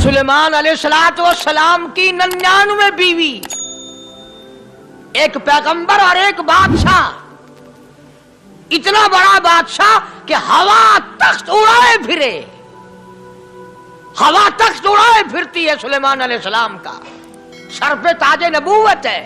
सुलेमान अलैहिस्सलाम की 99 बीवी, एक पैगंबर और एक बादशाह, इतना बड़ा बादशाह कि हवा तख्त उड़ाए फिरे, हवा तख्त उड़ाए फिरती है सुलेमान अलैहिस्सलाम का। सर पे ताजे नबूवत है,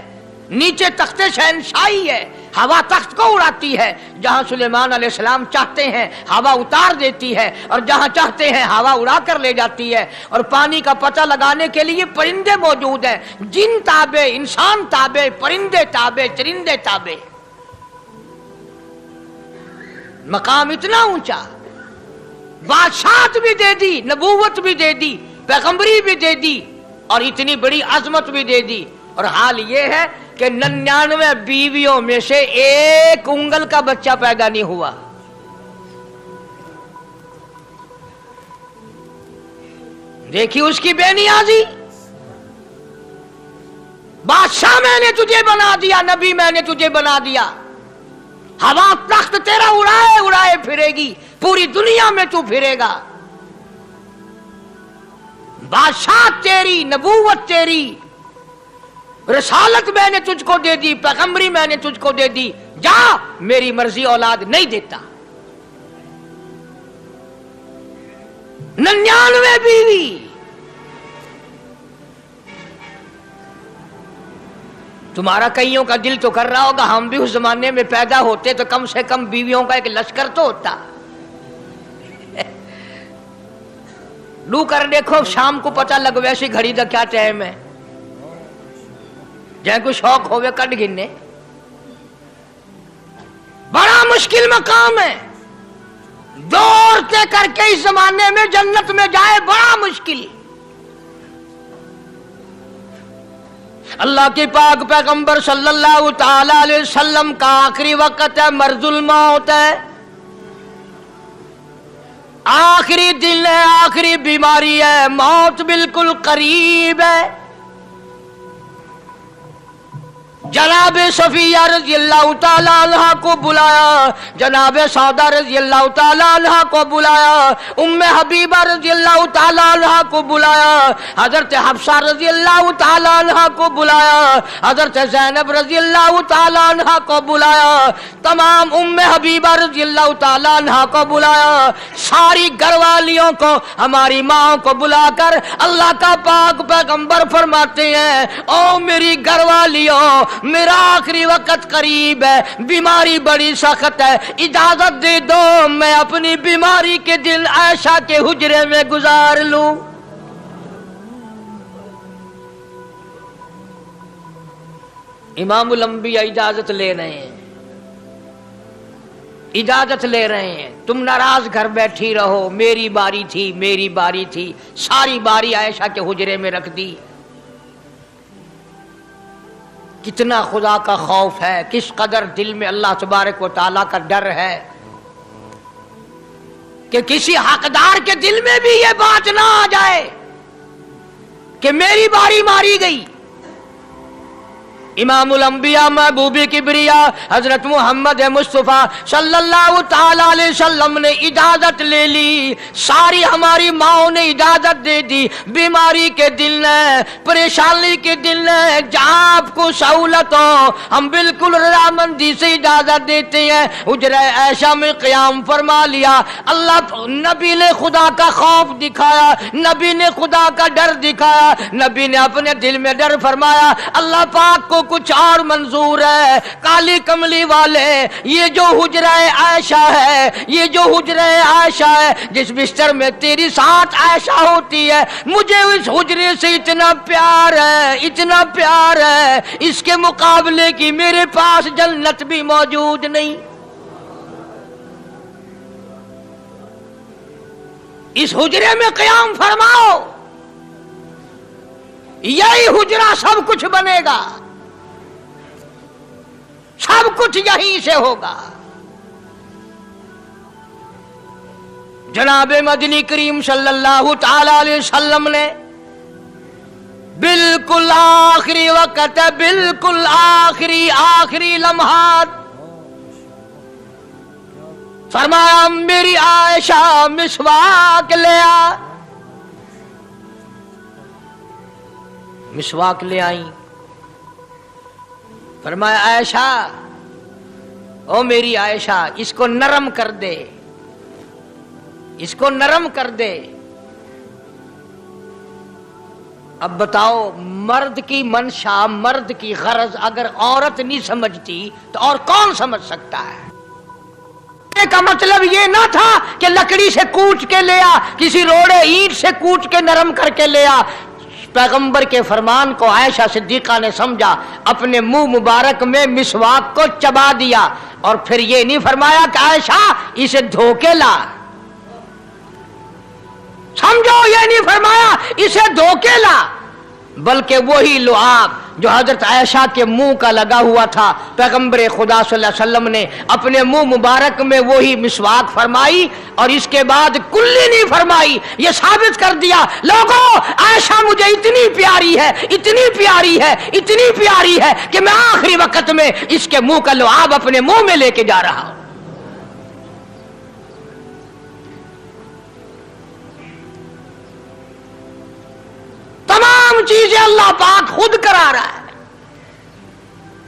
नीचे तख्ते शहनशाही है, हवा तख्त को उड़ाती है। जहां सुलेमान अलैहिस्सलाम चाहते हैं हवा उतार देती है, और जहां चाहते हैं हवा उड़ा कर ले जाती है। और पानी का पता लगाने के लिए परिंदे मौजूद हैं, जिन ताबे, इंसान ताबे, परिंदे ताबे, चरिंदे ताबे। मकाम इतना ऊंचा, बादशाहत भी दे दी, नबूवत भी दे दी, पैगंबरी भी दे दी, और इतनी बड़ी अजमत भी दे दी। और हाल ये है कि 99 बीवियों में से एक उंगल का बच्चा पैदा नहीं हुआ। देखिए उसकी बेनियाजी। बादशाह मैंने तुझे बना दिया, नबी मैंने तुझे बना दिया, हवा तख्त तेरा उड़ाए उड़ाए फिरेगी, पूरी दुनिया में तू फिरेगा। बादशाह तेरी, नबूवत तेरी, रसालत मैंने तुझको दे दी, पैगंबरी मैंने तुझको दे दी, जा, मेरी मर्जी औलाद नहीं देता। 99 बीवी। तुम्हारा कईयों का दिल तो कर रहा होगा हम भी उस जमाने में पैदा होते तो कम से कम बीवियों का एक लश्कर तो होता। लू कर देखो, शाम को पता लग वैसी घड़ी का क्या टाइम है, जहाँ को शौक होवे कट गिनने। बड़ा मुश्किल मकाम है, दौड़ते करके इस जमाने में जन्नत में जाए बड़ा मुश्किल। अल्लाह के पाक पैगंबर सल्लल्लाहु ताला अलैहि वसल्लम का आखिरी वक्त है, मर्जुल मौत है, आखिरी दिन है, आखिरी बीमारी है, मौत बिल्कुल करीब है। जनाब सफिया रज़ियल्लाहु ताला अन्हा को बुलाया, जनाब सौदा रज़ियल्लाहु ताला अन्हा को बुलाया, उम्मे हबीबा रज़ियल्लाहु ताला अन्हा को बुलाया, हजरत हफ्सा रज़ियल्लाहु ताला अन्हा को बुलाया, हजरत ज़ैनब रज़ियल्लाहु ताला अन्हा को बुलाया, तमाम उम्मे हबीबा रज़ियल्लाहु ताला अन्हा को बुलाया, सारी घरवालियों को, हमारी माँ को बुलाकर अल्लाह का पाक पैगंबर फरमाते हैं, ओ मेरी घरवालियों, मेरा आखिरी वक्त करीब है, बीमारी बड़ी सख्त है, इजाजत दे दो मैं अपनी बीमारी के दिन आयशा के हुजरे में गुजार लूं। इमामुल अंबिया इजाजत ले रहे हैं, इजाजत ले रहे हैं, तुम नाराज घर बैठी रहो, मेरी बारी थी, मेरी बारी थी, सारी बारी आयशा के हुजरे में रख दी। कितना खुदा का खौफ है, किस कदर दिल में अल्लाह तबारक व तआला का डर है कि किसी हकदार के दिल में भी ये बात ना आ जाए कि मेरी बारी मारी गई। इमामुल अंबिया महबूबी किबरिया हजरत मोहम्मद मुस्तफा सल्लल्लाहु ताला अलैहि वसल्लम ने इजाजत ले ली, सारी हमारी माओ ने इजाजत दे दी। बीमारी के दिन है, परेशानी के दिन है, जहाँ आपको सहूलत हो हम बिल्कुल रजामंदी से इजाजत देते हैं। हुजरा ऐशा में क़याम फरमा लिया। अल्लाह नबी ने खुदा का खौफ दिखाया, नबी ने खुदा का डर दिखाया, नबी ने अपने दिल में डर फरमाया। अल्लाह पाक को कुछ और मंजूर है। काली कमली वाले, ये जो हुजरा आयशा है, ये जो हुजरा आयशा है, जिस बिस्तर में तेरी साथ आयशा होती है, मुझे उस हुजरे से इतना प्यार है, इतना प्यार है, इसके मुकाबले की मेरे पास जन्नत भी मौजूद नहीं। इस हुजरे में क़याम फरमाओ, यही हुजरा सब कुछ बनेगा, सब कुछ यहीं से होगा। जनाब मदनी करीम सल्लल्लाहु ताला अलैहि वसल्लम ने बिल्कुल आखिरी वक्त, बिल्कुल आखिरी लम्हात फरमाया, मेरी आयशा मिसवाक ले आ। मिसवाक ले आई। फरमाया आयशा, ओ मेरी आयशा, इसको नरम कर दे, इसको नरम कर दे। अब बताओ, मर्द की मंशा, मर्द की गरज अगर औरत नहीं समझती तो और कौन समझ सकता है? का मतलब ये ना था कि लकड़ी से कूट के ले आ, किसी रोड़े ईंट से कूट के नरम करके ले आ। पैगंबर के फरमान को आयशा सिद्दीका ने समझा, अपने मुंह मुबारक में मिसवाक को चबा दिया और फिर ये नहीं फरमाया कि आयशा इसे धो के ला। समझो, ये नहीं फरमाया इसे धो के ला, बल्कि वही लुआब जो हजरत आयशा के मुंह का लगा हुआ था, पैगंबर खुदा सल्लल्लाहु अलैहि वसल्लम ने अपने मुंह मुबारक में वही मिसवाक फरमाई और इसके बाद कुल्ली नहीं फरमाई। ये साबित कर दिया, लोगों, आयशा मुझे इतनी प्यारी है, इतनी प्यारी है, इतनी प्यारी है कि मैं आखिरी वक्त में इसके मुंह का लुआब अपने मुंह में लेके जा रहा हूं। तमाम चीजें अल्लाह पाक खुद करा रहा है।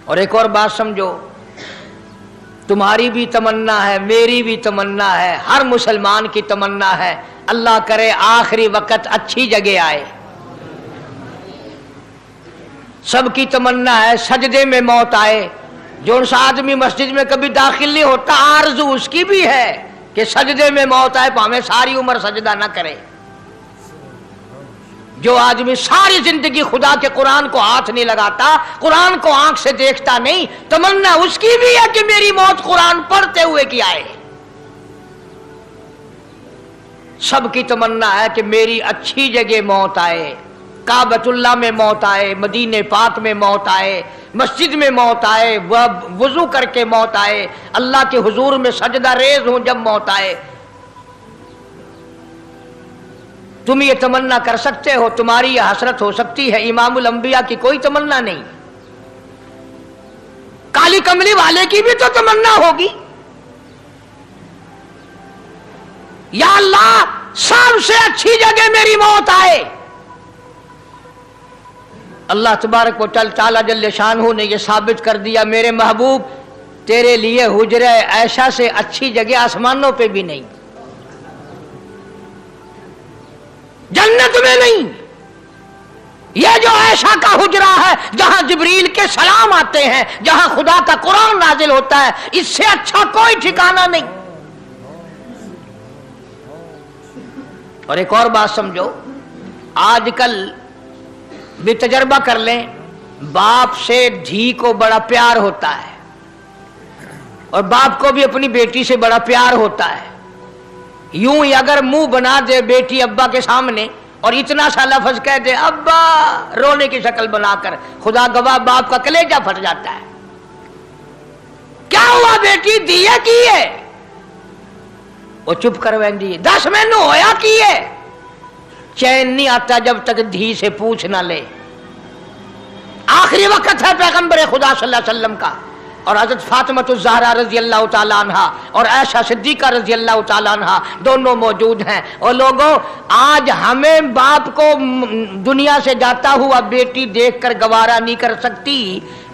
और एक और बात समझो, तुम्हारी भी तमन्ना है, मेरी भी तमन्ना है, हर मुसलमान की तमन्ना है, अल्लाह करे आखिरी वक्त अच्छी जगह आए। सबकी तमन्ना है सजदे में मौत आए। जो उस आदमी मस्जिद में कभी दाखिल नहीं होता, आरज़ू उसकी भी है कि सजदे में मौत आए, भावें सारी उम्र सजदा ना करे। जो आदमी सारी जिंदगी खुदा के कुरान को हाथ नहीं लगाता, कुरान को आंख से देखता नहीं, तमन्ना उसकी भी है कि मेरी मौत कुरान पढ़ते हुए की आए। सबकी तमन्ना है कि मेरी अच्छी जगह मौत आए, काबतुल्लाह में मौत आए, मदीने पाक में मौत आए, मस्जिद में मौत आए, वजू करके मौत आए, अल्लाह के हुजूर में सजदा रेज हूं जब मौत आए। तुम ये तमन्ना कर सकते हो, तुम्हारी ये हसरत हो सकती है। इमामुल अंबिया की कोई तमन्ना नहीं, काली कमली वाले की भी तो तमन्ना होगी, या अल्लाह सबसे अच्छी जगह मेरी मौत आए। अल्लाह तबारक व तआला जल्ले शानहू ने यह साबित कर दिया, मेरे महबूब तेरे लिए हुजरे ऐशा से अच्छी जगह आसमानों पे भी नहीं, जन्नत में नहीं। यह जो ऐशा का हुजरा है, जहां जिब्रील के सलाम आते हैं, जहां खुदा का कुरान नाजिल होता है, इससे अच्छा कोई ठिकाना नहीं। और एक और बात समझो, आजकल भी तजर्बा कर लें, बाप से धी को बड़ा प्यार होता है और बाप को भी अपनी बेटी से बड़ा प्यार होता है। यूं ही अगर मुंह बना दे बेटी अब्बा के सामने और इतना सा लफ्ज कह दे अब्बा, रोने की शक्ल बनाकर, खुदा गवाह बाप का कलेजा फट जाता है। क्या हुआ बेटी, दिए की है? वो चुप करवेंदी, 10 मैनू होया की है। चैन नहीं आता जब तक धी से पूछ ना ले। आखिरी वक्त है पैगंबर खुदा सल्लल्लाहु अलैहि वसल्लम का, और हजरत फातिमा ज़हरा रजी अल्लाह तआला अन्हा और आयशा सिद्दीका रजी अल्लाह तआला अन्हा दोनों मौजूद हैं। और लोगों, आज हमें बाप को दुनिया से जाता हुआ बेटी देखकर गवारा नहीं कर सकती,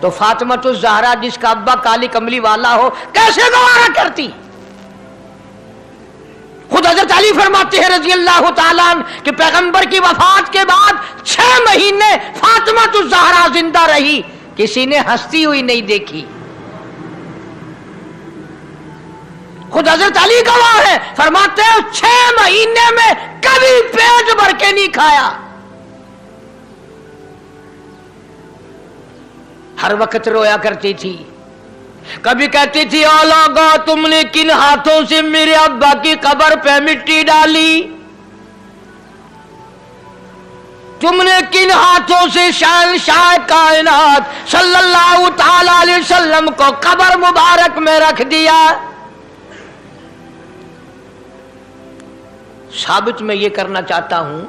तो फातिमा ज़हरा जिसका अब्बा काली कमली वाला हो कैसे गवारा करती? खुद हजरत अली फरमाते हैं रजी अल्लाह तआला अन्हु कि पैगंबर की वफात के बाद 6 महीने फातिमा ज़हरा जिंदा रही, किसी ने हंसती हुई नहीं देखी। खुद हजरत अली गवाह है, फरमाते हैं 6 महीने में कभी पेट भर के नहीं खाया। हर वक्त रोया करती थी। कभी कहती थी, ओ लोगों, तुमने किन हाथों से मेरे अब्बा की कब्र पे मिट्टी डाली? तुमने किन हाथों से शहंशाह कायनात सल्लल्लाहु तआला अलैहि वसल्लम को कब्र मुबारक में रख दिया? साबित मैं ये करना चाहता हूं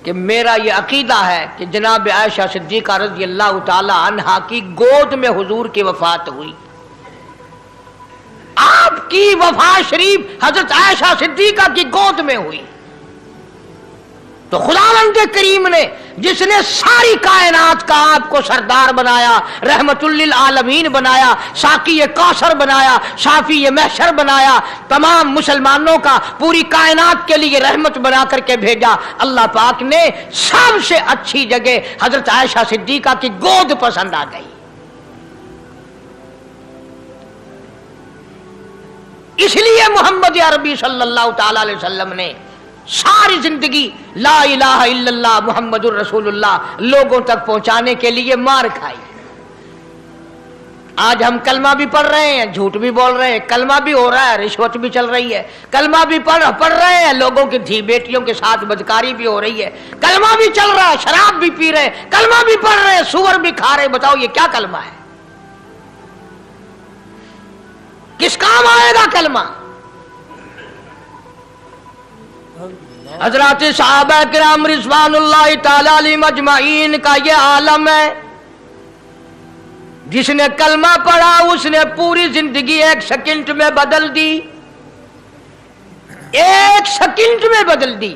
कि मेरा ये अकीदा है कि जनाब आयशा सिद्दीका रज़ी अल्लाह तआला अन्हा की गोद में हुजूर की वफात हुई। आपकी वफात शरीफ हजरत आयशा सिद्दीका की गोद में हुई। तो खुदावंद करीम ने जिसने सारी कायनात का आपको सरदार बनाया, रहमतुल लिल आलमीन बनाया, साकी कौसर बनाया, शाफी महशर बनाया, तमाम मुसलमानों का पूरी कायनात के लिए रहमत बना करके भेजा। अल्लाह पाक ने सबसे अच्छी जगह हजरत आयशा सिद्दीका की गोद पसंद आ गई। इसलिए मोहम्मद अरबी सल्लल्लाहु ताला अलैहि वसल्लम ने सारी जिंदगी ला इलाहा इल्लल्लाह मुहम्मदुर रसूलुल्लाह लोगों तक पहुंचाने के लिए मार खाई। आज हम कलमा भी पढ़ रहे हैं, झूठ भी बोल रहे हैं, कलमा भी हो रहा है, रिश्वत भी चल रही है, कलमा भी पढ़ रहे हैं, लोगों की धी बेटियों के साथ बदकारी भी हो रही है, कलमा भी चल रहा है, शराब भी पी रहे हैं, कलमा भी पढ़ रहे हैं, सुअर भी खा रहे हैं। बताओ ये क्या कलमा है? किस काम आएगा कलमा? हजरत सहाबा किराम रिज़वानुल्लाह ताला अलैहिम अजमाइन का ये आलम है। जिसने कलमा पढ़ा उसने पूरी जिंदगी एक सेकंड में बदल दी, एक सेकंड में बदल दी।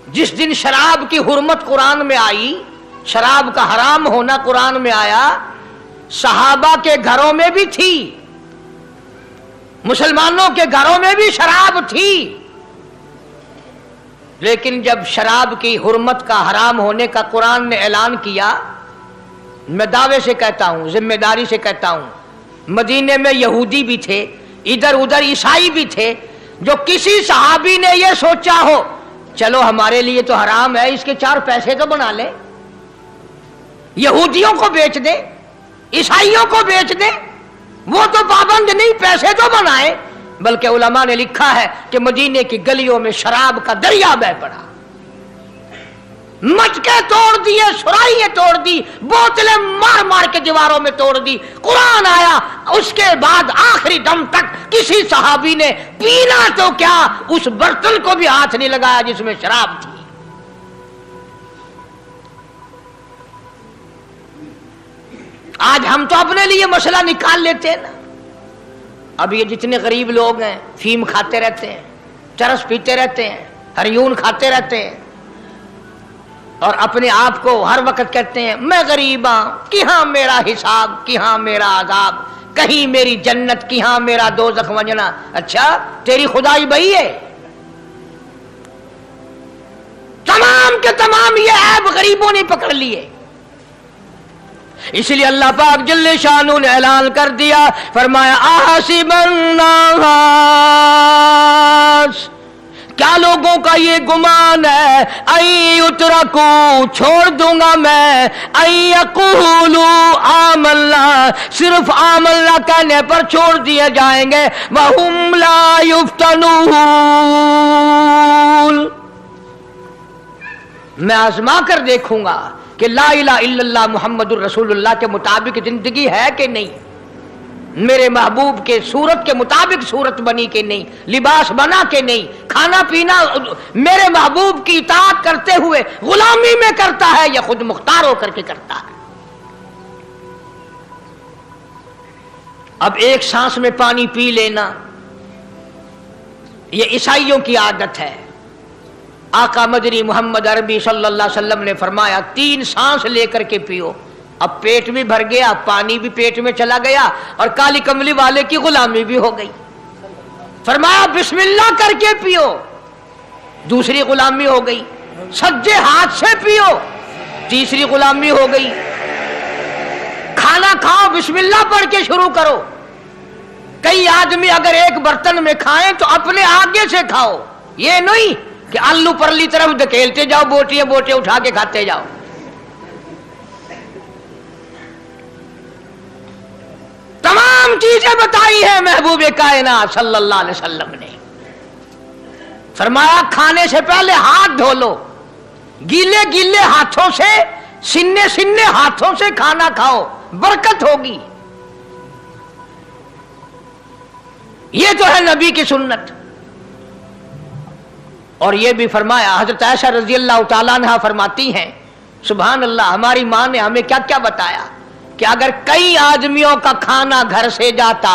जिस दिन शराब की हुर्मत कुरान में आई, शराब का हराम होना कुरान में आया, सहाबा के घरों में भी थी, मुसलमानों के घरों में भी शराब थी, लेकिन जब शराब की हुर्मत का हराम होने का कुरान ने ऐलान किया, मैं दावे से कहता हूं, जिम्मेदारी से कहता हूं, मदीने में यहूदी भी थे, इधर उधर ईसाई भी थे, जो किसी सहाबी ने यह सोचा हो चलो हमारे लिए तो हराम है, इसके 4 पैसे तो बना ले, यहूदियों को बेच दे, ईसाइयों को बेच दे, वो तो पाबंद नहीं, पैसे तो बनाए। बल्कि उलमा ने लिखा है कि मदीने की गलियों में शराब का दरिया बह पड़ा, मटके तोड़ दिए, सुराइयां तोड़ दी, बोतलें मार मार के दीवारों में तोड़ दी। कुरान आया, उसके बाद आखिरी दम तक किसी सहाबी ने पीना तो क्या उस बर्तन को भी हाथ नहीं लगाया जिसमें शराब थी। आज हम तो अपने लिए मसला निकाल लेते हैं ना। अब ये जितने गरीब लोग हैं फीम खाते रहते हैं, चरस पीते रहते हैं, हरियून खाते रहते हैं और अपने आप को हर वक्त कहते हैं मैं गरीब हूं, किहां मेरा हिसाब, किहां मेरा आजाब, कहीं मेरी जन्नत, किहां मेरा दोज़ख वंजना। अच्छा तेरी खुदाई बही है? तमाम के तमाम ये ऐब गरीबों ने पकड़ लिए। इसलिए अल्लाह पाक जल्ले शानु ने ऐलान कर दिया, फरमाया आसिबन नास, क्या लोगों का ये गुमान है, आई उतरकू, छोड़ दूंगा मैं, आई यकूलू आमल्ला, सिर्फ आमल्ला कहने पर छोड़ दिए जाएंगे, वहुम ला युफ्तनून, मैं आजमा कर देखूंगा कि ला इलाहा इल्लल्लाह मुहम्मदुर रसूलुल्लाह के मुताबिक जिंदगी है कि नहीं, मेरे महबूब के सूरत के मुताबिक सूरत बनी कि नहीं, लिबास बना कि नहीं, खाना पीना मेरे महबूब की इताअत करते हुए गुलामी में करता है या खुद मुख्तार होकर के करता है। अब एक सांस में पानी पी लेना ये ईसाइयों की आदत है। आका मदनी मोहम्मद अरबी सल्लल्लाहु अलैहि वसल्लम ने फरमाया 3 सांस लेकर के पियो। अब पेट भी भर गया, पानी भी पेट में चला गया और काली कमली वाले की गुलामी भी हो गई। फरमाया बिस्मिल्लाह करके पियो, दूसरी गुलामी हो गई। सज्जे हाथ से पियो, तीसरी गुलामी हो गई। खाना खाओ बिस्मिल्लाह पढ़ के शुरू करो। कई आदमी अगर एक बर्तन में खाएं तो अपने आगे से खाओ, ये नहीं कि आलू परली तरफ धकेलते जाओ, बोटियां बोटियां उठा के खाते जाओ। तमाम चीजें बताई है महबूब कायनात सल्लल्लाहु अलैहि वसल्लम ने। फरमाया खाने से पहले हाथ धो लो, गीले गीले हाथों से, सिन्ने सिन्ने हाथों से खाना खाओ, बरकत होगी। ये तो है नबी की सुन्नत। और ये भी फरमाया, हजरत आयशा रजी अल्लाह तआला अन्हा फरमाती हैं, सुभान अल्लाह, हमारी मां ने हमें क्या क्या बताया कि अगर कई आदमियों का खाना घर से जाता,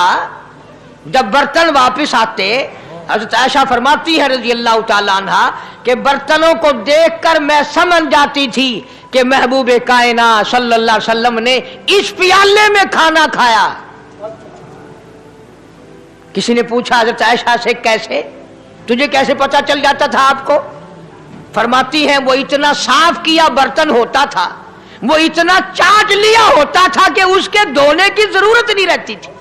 जब बर्तन वापस आते, हज़रत आयशा फरमाती है रज़ी अल्लाह ताला अन्हा कि बर्तनों को देखकर मैं समझ जाती थी कि महबूब कायनात सल्लल्लाहु अलैहि वसल्लम ने इस प्याले में खाना खाया। किसी ने पूछा हज़रत आयशा से, कैसे, तुझे कैसे पता चल जाता था आपको? फरमाती हैं वो इतना साफ किया बर्तन होता था, वो इतना चाट लिया होता था कि उसके धोने की जरूरत नहीं रहती थी।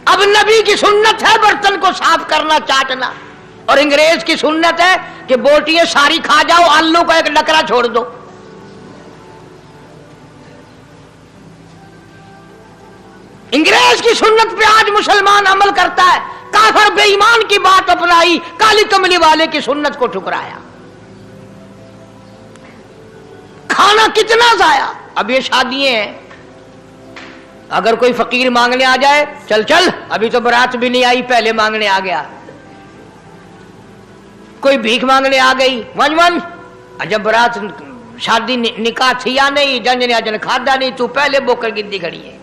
अब नबी की सुन्नत है बर्तन को साफ करना, चाटना, और अंग्रेज की सुन्नत है कि बोटियां सारी खा जाओ, आलू का एक डकरा छोड़ दो। अंग्रेज की सुन्नत पे आज मुसलमान अमल करता है, काफिर बेईमान की बात अपनाई, काली कमली वाले की सुन्नत को ठुकराया। खाना कितना जाया। अब ये शादियां हैं, अगर कोई फकीर मांगने आ जाए, चल चल अभी तो बारात भी नहीं आई, पहले मांगने आ गया। कोई भीख मांगने आ गई, वन वन, जब बारात शादी निकाह थी या नहीं, जंज ने अजन खादा नहीं, तू पहले बोकर गिद्दी खड़ी है।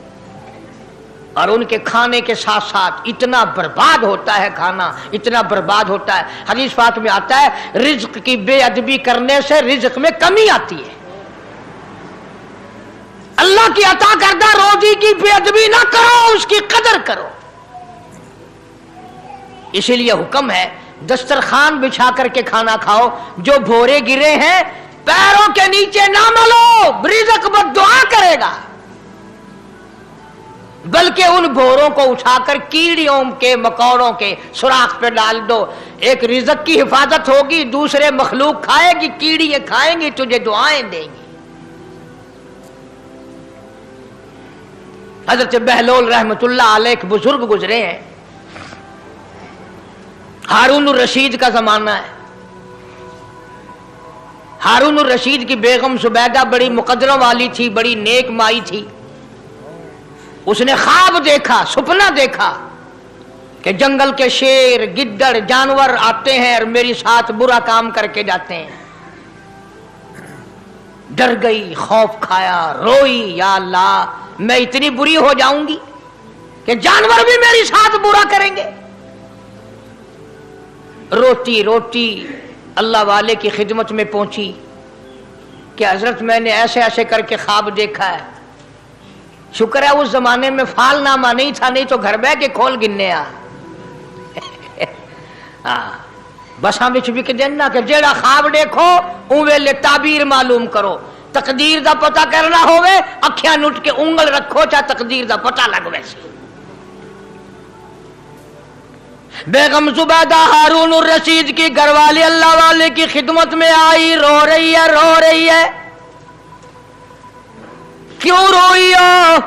और उनके खाने के साथ साथ इतना बर्बाद होता है खाना, इतना बर्बाद होता है। हदीस पाक में आता है रिज्क की बेअदबी करने से रिज्क में कमी आती है। अल्लाह की अता करदा रोजी की बेअदबी ना करो, उसकी कदर करो। इसीलिए हुक्म है दस्तरखान बिछा करके खाना खाओ, जो भोरे गिरे हैं पैरों के नीचे ना मलो, रिज़्क बद्दुआ करेगा, बल्कि उन भोरों को उठाकर कीड़ियों के मकोड़ों के सुराख पे डाल दो। एक रिज़्क की हिफाजत होगी, दूसरे मखलूक खाएगी, कीड़ियां खाएंगी, तुझे दुआएं देंगी। हजरत बहलोल रहमतुल्लाह अलैह एक बुजुर्ग गुजरे हैं, हारून रशीद का जमाना है। हारून रशीद की बेगम सुबैदा बड़ी मुकद्दरों वाली थी, बड़ी नेक माई थी। उसने ख्वाब देखा, सपना देखा कि जंगल के शेर, गिद्दड़, जानवर आते हैं और मेरे साथ बुरा काम करके जाते हैं। डर गई, खौफ खाया, रोई, या अल्लाह मैं इतनी बुरी हो जाऊंगी कि जानवर भी मेरे साथ बुरा करेंगे। रोती रोती अल्लाह वाले की खिदमत में पहुंची कि हजरत मैंने ऐसे ऐसे करके ख्वाब देखा है। शुक्र है उस जमाने में फालनामा नहीं था, नहीं तो घर बह के खोल गिनने आ बसा बिच भी देना कि जेड़ा ख्वाब देखो उवेले ताबीर मालूम करो। तकदीर दा पता करना होवे, अखियां नुट के उंगल रखो, चाहे तकदीर दा पता लग वैसे। बेगम जुबैदा हारून रशीद की घरवाली अल्लाह वाले की खिदमत में आई, रो रही है, रो रही है। क्यों रोई हो?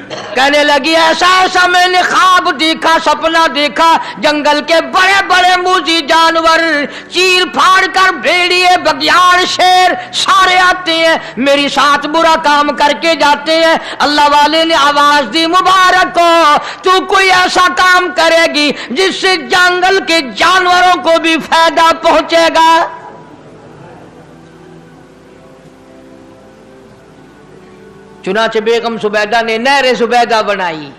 कहने लगी ऐसा ऐसा मैंने ख्वाब देखा, सपना देखा, जंगल के बड़े बड़े मूजी जानवर, चीर फाड़ कर भेड़िए, बघियाड़, शेर सारे आते हैं, मेरी साथ बुरा काम करके जाते हैं। अल्लाह वाले ने आवाज दी, मुबारक हो, तू कोई ऐसा काम करेगी जिससे जंगल के जानवरों को भी फायदा पहुंचेगा। चुनाचे बेगम सुबैदा ने नहर जुबैदा बनाई,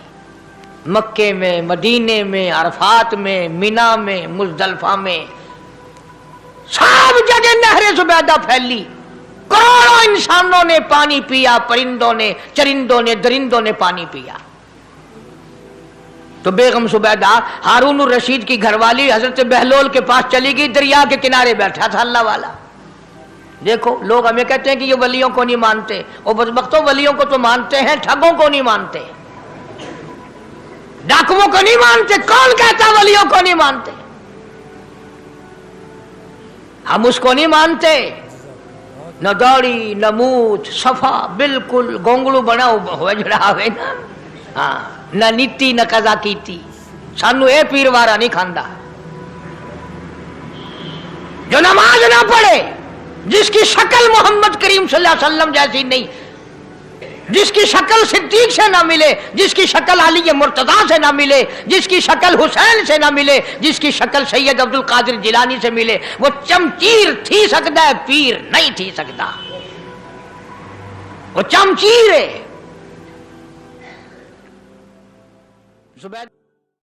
मक्के में, मदीने में, अरफात में, मिना में, मुजदलफा में, सब जगह नहर जुबैदा फैली। करोड़ों इंसानों ने पानी पिया, परिंदों ने, चरिंदों ने, दरिंदों ने पानी पिया। तो बेगम सुबैदा हारून रशीद की घरवाली हजरत बहलोल के पास चली गई, दरिया के किनारे बैठा था अल्लाह वाला। देखो लोग हमें कहते हैं कि ये वलियों को नहीं मानते, वो बदबख्तों वलियों को तो मानते हैं, ठगों को नहीं मानते, डाकुओं को नहीं मानते। कौन कहता वलियों को नहीं मानते? हम उसको नहीं मानते, न दौड़ी न मूछ, सफा बिल्कुल गोंगलू बना हुआ जड़ा हुए ना, हाँ, न नीति न कजा कीती, सानू ए पीरवारा नहीं खांदा। जो नमाज ना पढ़े, जिसकी शक्ल मोहम्मद करीम सल्लल्लाहु अलैहि वसल्लम जैसी नहीं, जिसकी शक्ल सिद्दीक से ना मिले, जिसकी शक्ल अली मुर्तजा से ना मिले, जिसकी शक्ल हुसैन से ना मिले, जिसकी शक्ल सैयद अब्दुल कादिर जिलानी से मिले, वो चमचीर थी सकता है, पीर नहीं थी सकता। वो चमचीर है।